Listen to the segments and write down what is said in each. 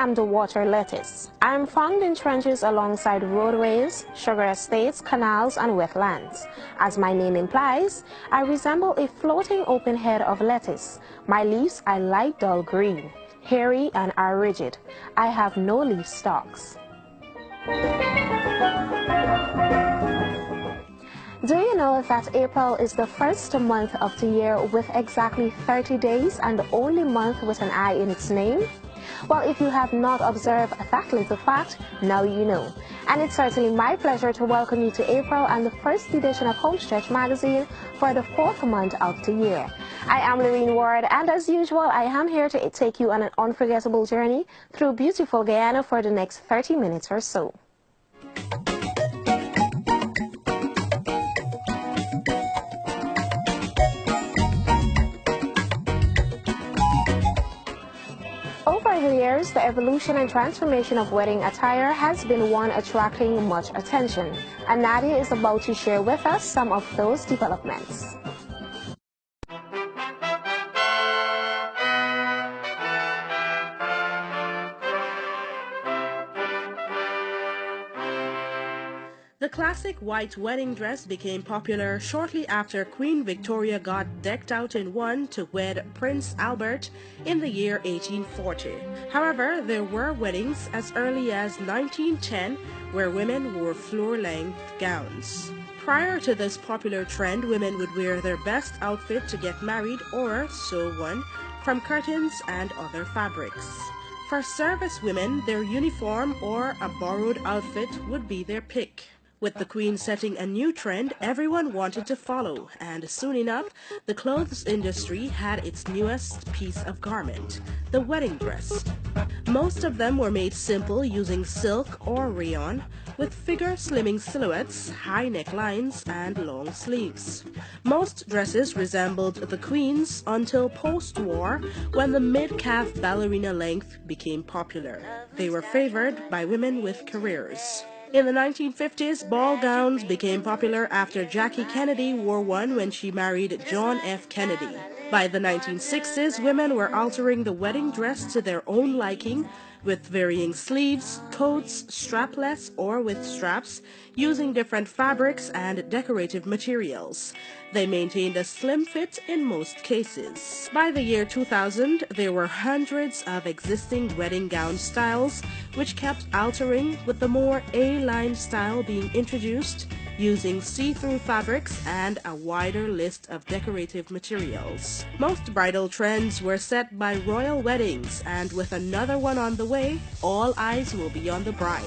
underwater lettuce. I am found in trenches alongside roadways, sugar estates, canals, and wetlands. As my name implies, I resemble a floating open head of lettuce. My leaves are light dull green, hairy, and are rigid. I have no leaf stalks. Do you know that April is the first month of the year with exactly 30 days and the only month with an I in its name? Well, if you have not observed that little fact, now you know. And it's certainly my pleasure to welcome you to April and the first edition of Homestretch Magazine for the 4th month of the year. I am Lorene Ward, and as usual, I am here to take you on an unforgettable journey through beautiful Guyana for the next 30 minutes or so. Over the years, the evolution and transformation of wedding attire has been one attracting much attention, and Nadia is about to share with us some of those developments. The classic white wedding dress became popular shortly after Queen Victoria got decked out in one to wed Prince Albert in the year 1840. However, there were weddings as early as 1910 where women wore floor-length gowns. Prior to this popular trend, women would wear their best outfit to get married or sew one from curtains and other fabrics. For service women, their uniform or a borrowed outfit would be their pick. With the Queen setting a new trend, everyone wanted to follow, and soon enough, the clothes industry had its newest piece of garment, the wedding dress. Most of them were made simple using silk or rayon, with figure-slimming silhouettes, high necklines, and long sleeves. Most dresses resembled the Queen's until post-war, when the mid-calf ballerina length became popular. They were favored by women with careers. In the 1950s, ball gowns became popular after Jackie Kennedy wore one when she married John F. Kennedy. By the 1960s, women were altering the wedding dress to their own liking, with varying sleeves, coats, strapless or with straps, using different fabrics and decorative materials. They maintained a slim fit in most cases. By the year 2000, there were hundreds of existing wedding gown styles, which kept altering, with the more A-line style being introduced, using see-through fabrics and a wider list of decorative materials. Most bridal trends were set by royal weddings, and with another one on the way, all eyes will be on the bride.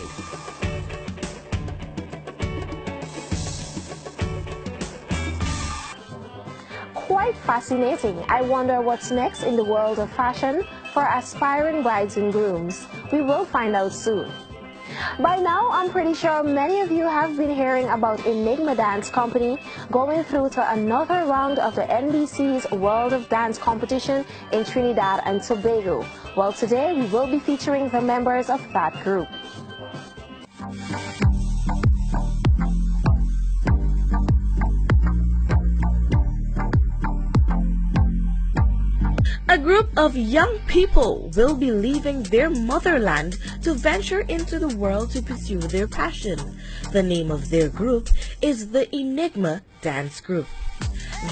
Quite fascinating. I wonder what's next in the world of fashion for aspiring brides and grooms. We will find out soon. By now, I'm pretty sure many of you have been hearing about Enigma Dance Company going through to another round of the NBC's World of Dance competition in Trinidad and Tobago. Well, today we will be featuring the members of that group. A group of young people will be leaving their motherland to venture into the world to pursue their passion. The name of their group is the Enigma Dance Group.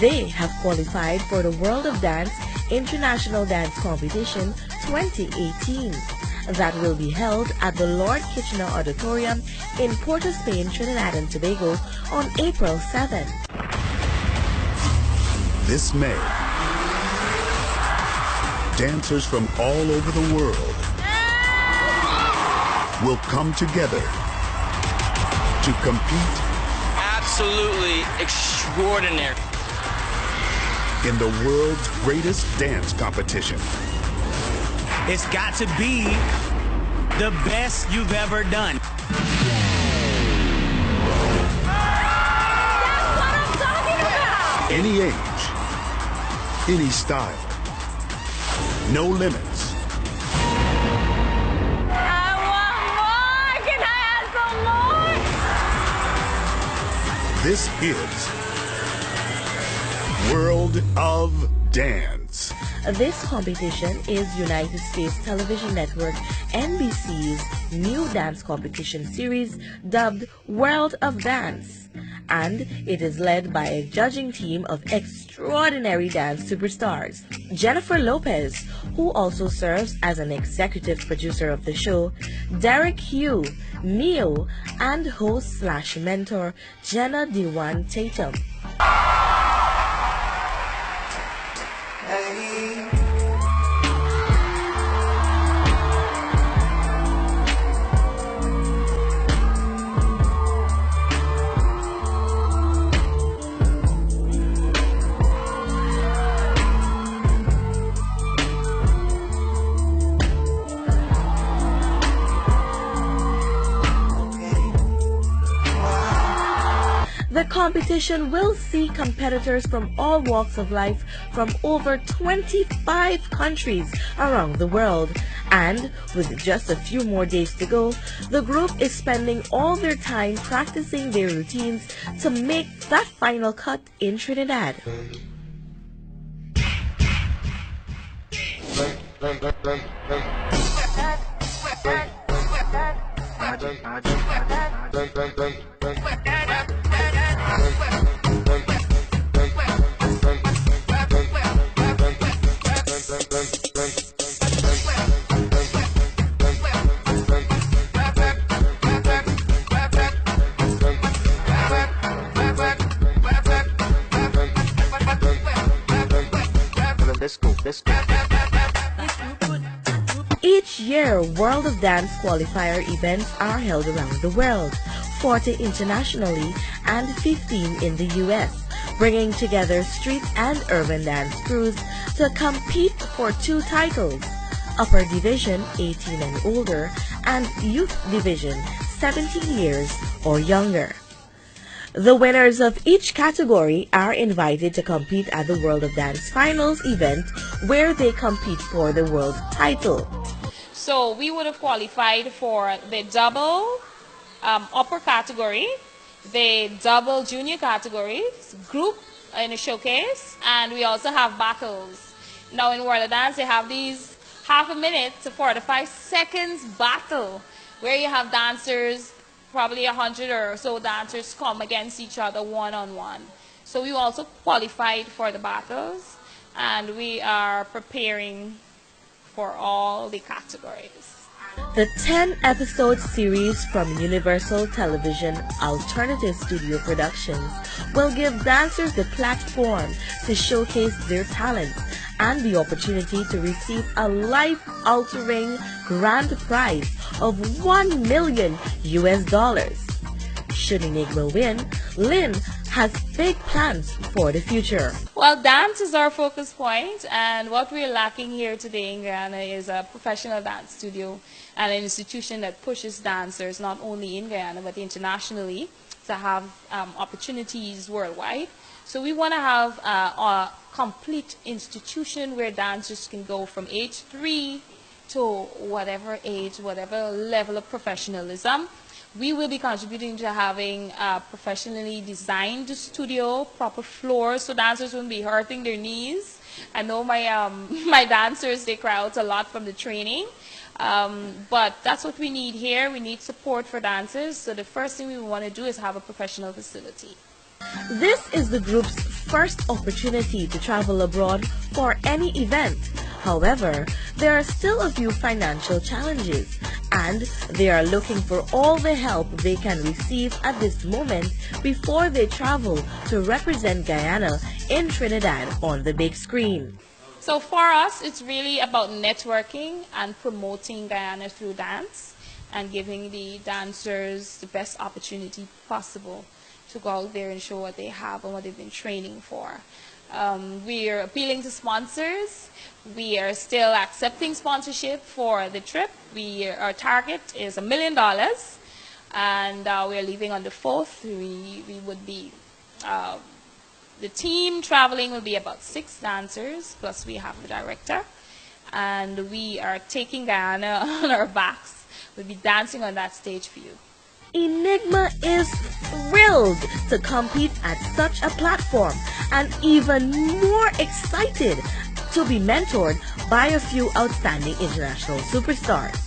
They have qualified for the World of Dance International Dance Competition 2018 that will be held at the Lord Kitchener Auditorium in Port of Spain, Trinidad and Tobago on April 7th. This May, dancers from all over the world will come together to compete. Absolutely extraordinary. In the world's greatest dance competition. It's got to be the best you've ever done. That's what I'm talking about! Any age, any style, no limits. I want more! Can I have some more? This is World of Dance. This competition is United States Television Network NBC's new dance competition series dubbed World of Dance, and it is led by a judging team of extraordinary dance superstars. Jennifer Lopez, who also serves as an executive producer of the show, Derek Hugh, Neo, and host/mentor Jenna Dewan Tatum. The competition will see competitors from all walks of life from over 25 countries around the world. And with just a few more days to go, the group is spending all their time practicing their routines to make that final cut in Trinidad. Each year, World of Dance qualifier events are held around the world, 40 internationally and 15 in the US, bringing together street and urban dance crews to compete for 2 titles, Upper Division 18 and older and Youth Division 17 years or younger. The winners of each category are invited to compete at the World of Dance Finals event, where they compete for the world title. So we would have qualified for the double upper category, the double junior categories, group in a showcase, and we also have battles. Now in World of Dance, they have these half a minute to 45 seconds battle, where you have dancers, probably 100 or so dancers come against each other one-on-one. So we also qualified for the battles, and we are preparing for all the categories. The 10-episode series from Universal Television Alternative Studio Productions will give dancers the platform to showcase their talents and the opportunity to receive a life-altering grand prize of $1 million US. Should Enigma win, Lynn has big plans for the future. Well, dance is our focus point, and what we're lacking here today in Guyana is a professional dance studio and an institution that pushes dancers not only in Guyana but internationally to have opportunities worldwide. So we want to have a complete institution where dancers can go from age 3 to whatever age, whatever level of professionalism. We will be contributing to having a professionally designed studio, proper floors, so dancers won't be hurting their knees. I know my my dancers, they cry out a lot from the training, but that's what we need here. We need support for dancers, so the first thing we want to do is have a professional facility. This is the group's first opportunity to travel abroad for any event. However, there are still a few financial challenges, and they are looking for all the help they can receive at this moment before they travel to represent Guyana in Trinidad on the big screen. So for us, it's really about networking and promoting Guyana through dance and giving the dancers the best opportunity possible to go out there and show what they have and what they've been training for. We are appealing to sponsors. We are still accepting sponsorship for the trip. Our target is $1 million, and we are leaving on the 4th. We would be, the team traveling will be about 6 dancers, plus we have the director, and we are taking Guyana on our backs. We'll be dancing on that stage for you. Enigma is thrilled to compete at such a platform and even more excited to be mentored by a few outstanding international superstars.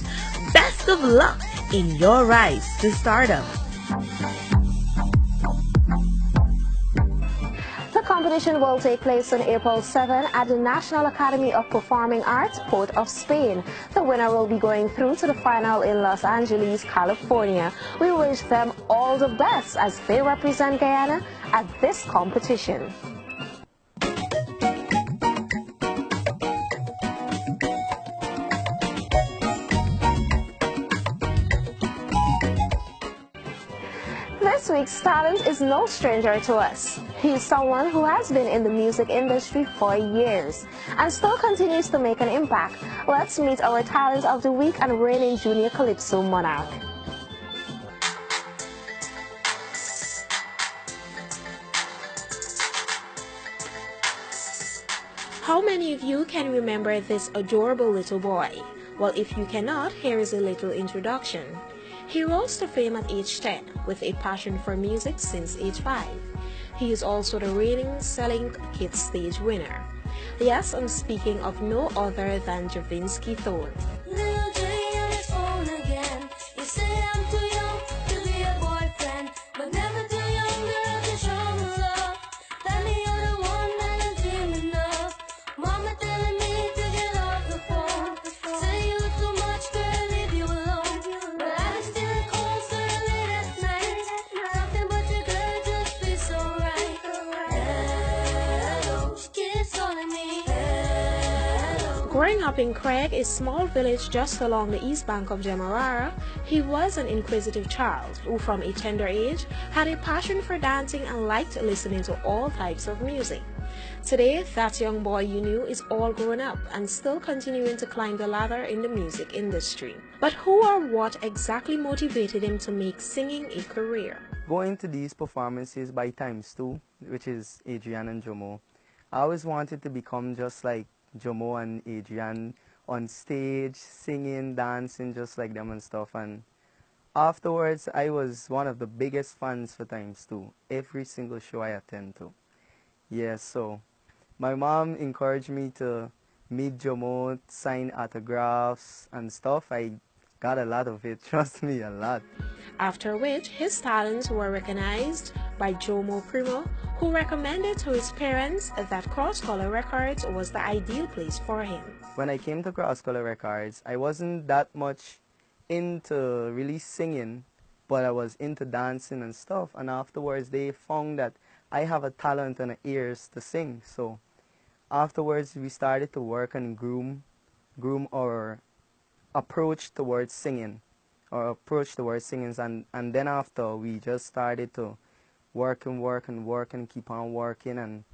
Best of luck in your rise to stardom. The competition will take place on April 7 at the National Academy of Performing Arts, Port of Spain. The winner will be going through to the final in Los Angeles, California. We wish them all the best as they represent Guyana at this competition. This week's talent is no stranger to us. He's someone who has been in the music industry for years and still continues to make an impact. Let's meet our talent of the week and reigning junior calypso monarch. How many of you can remember this adorable little boy? Well, if you cannot, here is a little introduction. He rose to fame at age 10 with a passion for music since age 5. He is also the reigning selling kids stage winner. Yes, I'm speaking of no other than Javinsky Thorne. Growing up in Craig, a small village just along the east bank of Demerara, he was an inquisitive child who from a tender age had a passion for dancing and liked listening to all types of music. Today, that young boy you knew is all grown up and still continuing to climb the ladder in the music industry. But who or what exactly motivated him to make singing a career? Going to these performances by times 2, which is Adrian and Jomo, I always wanted to become just like Jomo and Adrian on stage, singing, dancing just like them and stuff. And afterwards, I was one of the biggest fans for times 2, every single show I attend to. Yes, so my mom encouraged me to meet Jomo, sign autographs and stuff. I got a lot of it, trust me, a lot. After which, his talents were recognized by Jomo Primo, who recommended to his parents that Cross Color Records was the ideal place for him. When I came to Cross Color Records, I wasn't that much into really singing, but I was into dancing and stuff. And afterwards, they found that I have a talent and ears to sing. So afterwards, we started to work and groom our approach towards singing. And then after, we just started to work and keep on working, and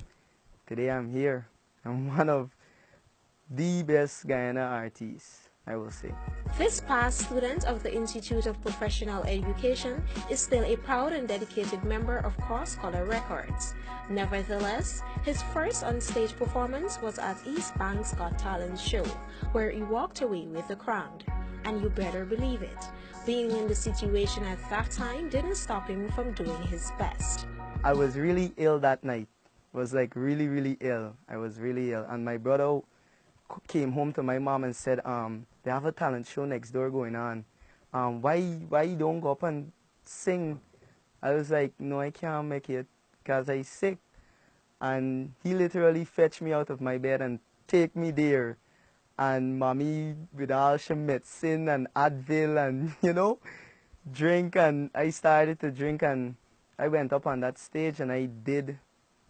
today I'm here. I'm one of the best Guyana artists, I will say. This past student of the Institute of Professional Education is still a proud and dedicated member of Cross Color Records. Nevertheless, his first on-stage performance was at East Bank's Got Talent show, where he walked away with the crown. And you better believe it, being in the situation at that time didn't stop him from doing his best. I was really ill that night. Was like really ill. I was really ill, and my brother came home to my mom and said, they have a talent show next door going on. Why you don't go up and sing? I was like, no, I can't make it because I'm sick. And he literally fetched me out of my bed and take me there. And mommy with all she medicine and Advil and, you know, drink. And I started to drink, and I went up on that stage and I did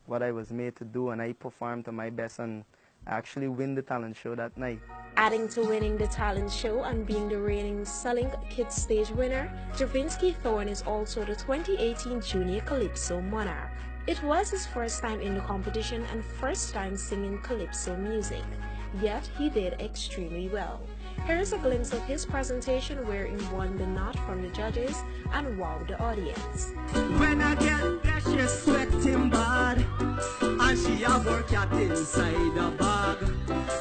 what I was made to do, and I performed to my best and actually win the talent show that night. Adding to winning the talent show and being the reigning selling kids stage winner, Javinsky Thorne is also the 2018 Junior Calypso Monarch. It was his first time in the competition and first time singing calypso music, yet he did extremely well. Here's a glimpse of his presentation where he won the nod from the judges and wowed the audience. When I get there, she sweating bad, and she a work cat inside a bag.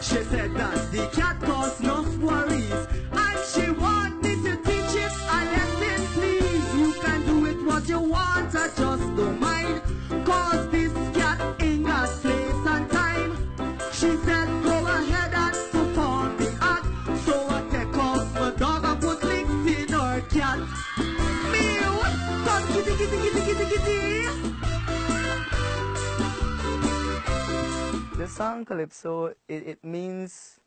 She said that the cat caused enough worries, and she want me to teach it a lesson, please. You can do it what you want, I just don't mind, cause this cat ain't got place and time. She said, go song Calypso, it means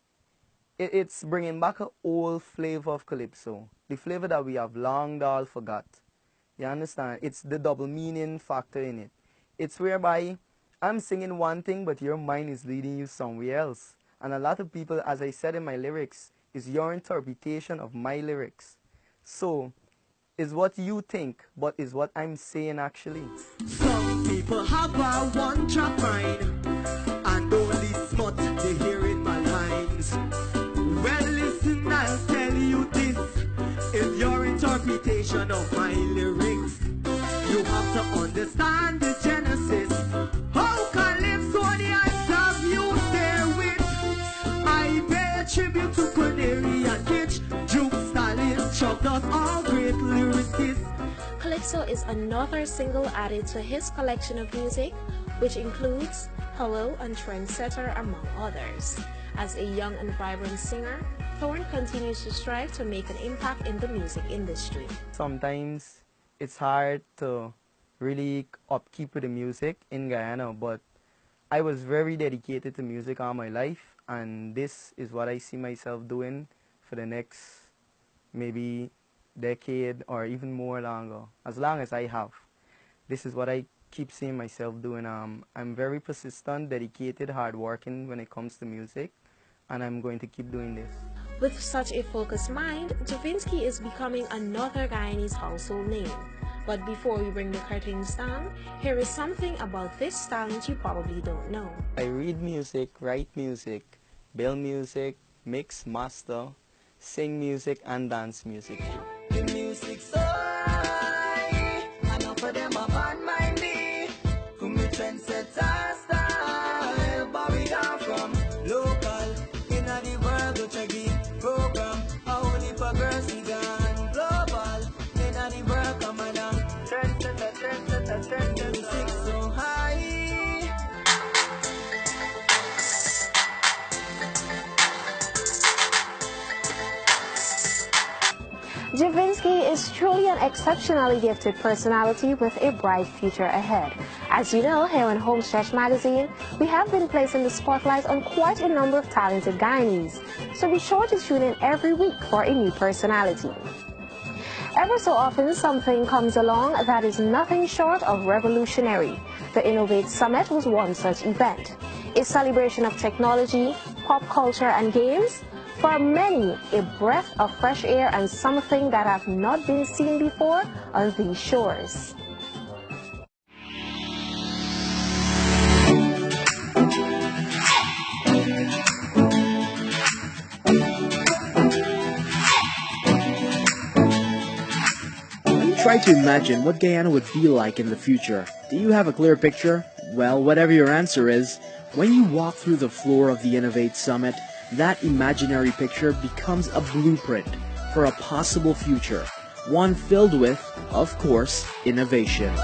it's bringing back an old flavor of Calypso. The flavor that we have long all forgot. You understand? It's the double meaning factor in it. It's whereby I'm singing one thing, but your mind is leading you somewhere else. And a lot of people, as I said in my lyrics, is your interpretation of my lyrics. So, is what you think, but is what I'm saying actually. Some people have a one-track mind, and only smut they hear in my lines. Well, listen, I'll tell you this. If your interpretation of my lyrics, you have to understand the genesis. How Calypso the answers you stare with. I pay tribute to Canary and Kitch, Juke, Stalin, Chuck, Dust, all great lyricists. Calypso is another single added to his collection of music, which includes Hello and Trendsetter, among others. As a young and vibrant singer, Thorne continues to strive to make an impact in the music industry. Sometimes it's hard to really upkeep with the music in Guyana, but I was very dedicated to music all my life, and this is what I see myself doing for the next maybe decade or even more longer, as long as I have. This is what I keep seeing myself doing. I'm very persistent, dedicated, hardworking when it comes to music, and I'm going to keep doing this. With such a focused mind, Javinsky is becoming another Guyanese household name. But before we bring the curtains down, here is something about this talent you probably don't know. I read music, write music, build music, mix, master, sing music, and dance music. The music so high, enough for them up on my knee. From the trendsetter style, but we are from local. In the world, go check it program. Only for girls, we gone global. In the world, come along. Trendsetter, music so high. Javinsky is truly an exceptionally gifted personality with a bright future ahead. As you know, here on Homestretch Magazine, we have been placing the spotlight on quite a number of talented Guyanese, so be sure to tune in every week for a new personality. Ever so often, something comes along that is nothing short of revolutionary. The Innovate Summit was one such event, a celebration of technology, pop culture, and games. For many, a breath of fresh air and something that have not been seen before on these shores. Try to imagine what Guyana would be like in the future. Do you have a clear picture? Well, whatever your answer is, when you walk through the floor of the Innovate Summit, that imaginary picture becomes a blueprint for a possible future, one filled with, of course, innovation.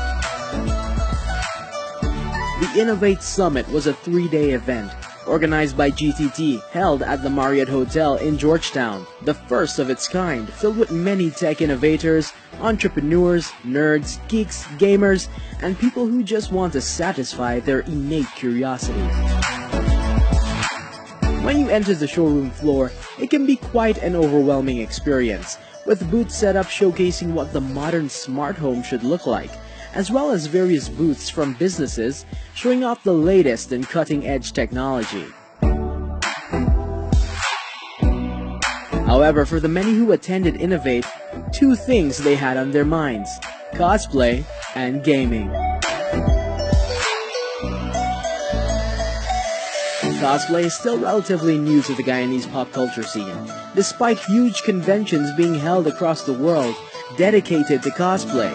The Innovate Summit was a 3-day event organized by GTT, held at the Marriott Hotel in Georgetown, the first of its kind, filled with many tech innovators, entrepreneurs, nerds, geeks, gamers, and people who just want to satisfy their innate curiosity. When you enter the showroom floor, it can be quite an overwhelming experience, with booths set up showcasing what the modern smart home should look like, as well as various booths from businesses showing off the latest and cutting-edge technology. However, for the many who attended Innovate, 2 things they had on their minds: cosplay and gaming. Cosplay is still relatively new to the Guyanese pop culture scene, despite huge conventions being held across the world dedicated to cosplay.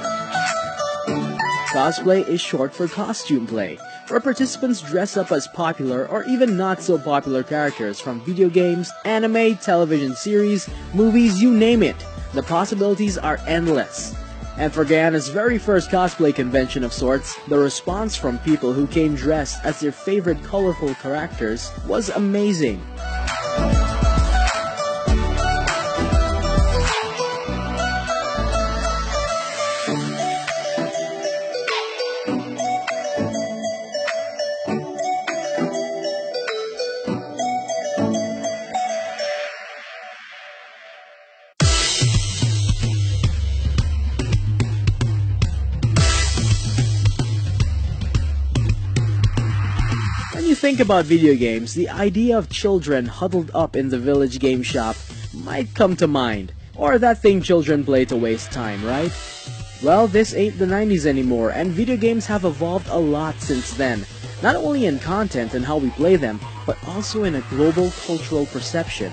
Cosplay is short for costume play, where participants dress up as popular or even not so popular characters from video games, anime, television series, movies, you name it. The possibilities are endless. And for Guyana's very first cosplay convention of sorts, the response from people who came dressed as their favorite colorful characters was amazing. think about video games, the idea of children huddled up in the village game shop might come to mind. Or that thing children play to waste time, right? Well, this ain't the 90s anymore, and video games have evolved a lot since then. Not only in content and how we play them, but also in a global cultural perception.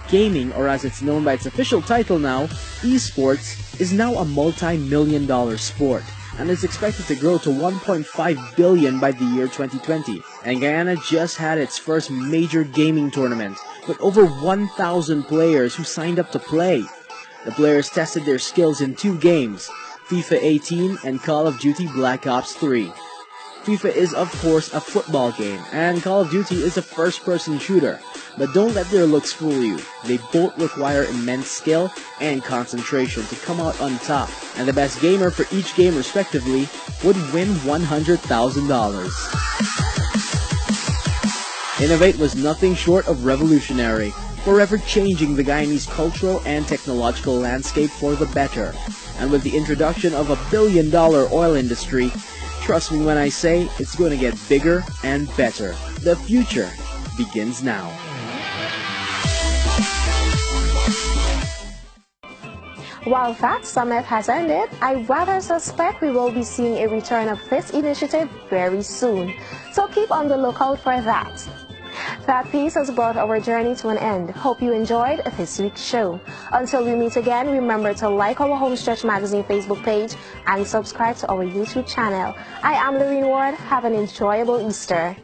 Gaming, or as it's known by its official title now, esports, is now a multi-million-dollar sport, and is expected to grow to 1.5 billion by the year 2020. And Guyana just had its first major gaming tournament, with over 1,000 players who signed up to play. The players tested their skills in 2 games, FIFA 18 and Call of Duty Black Ops 3. FIFA is of course a football game, and Call of Duty is a first-person shooter. But don't let their looks fool you. They both require immense skill and concentration to come out on top, and the best gamer for each game respectively would win $100,000. Innovate was nothing short of revolutionary, forever changing the Guyanese cultural and technological landscape for the better. And with the introduction of a billion-dollar oil industry, trust me when I say it's going to get bigger and better. The future begins now. While that summit has ended, I rather suspect we will be seeing a return of this initiative very soon. So keep on the lookout for that. That piece has brought our journey to an end. Hope you enjoyed this week's show. Until we meet again, remember to like our Homestretch Magazine Facebook page and subscribe to our YouTube channel. I am Lorene Ward. Have an enjoyable Easter.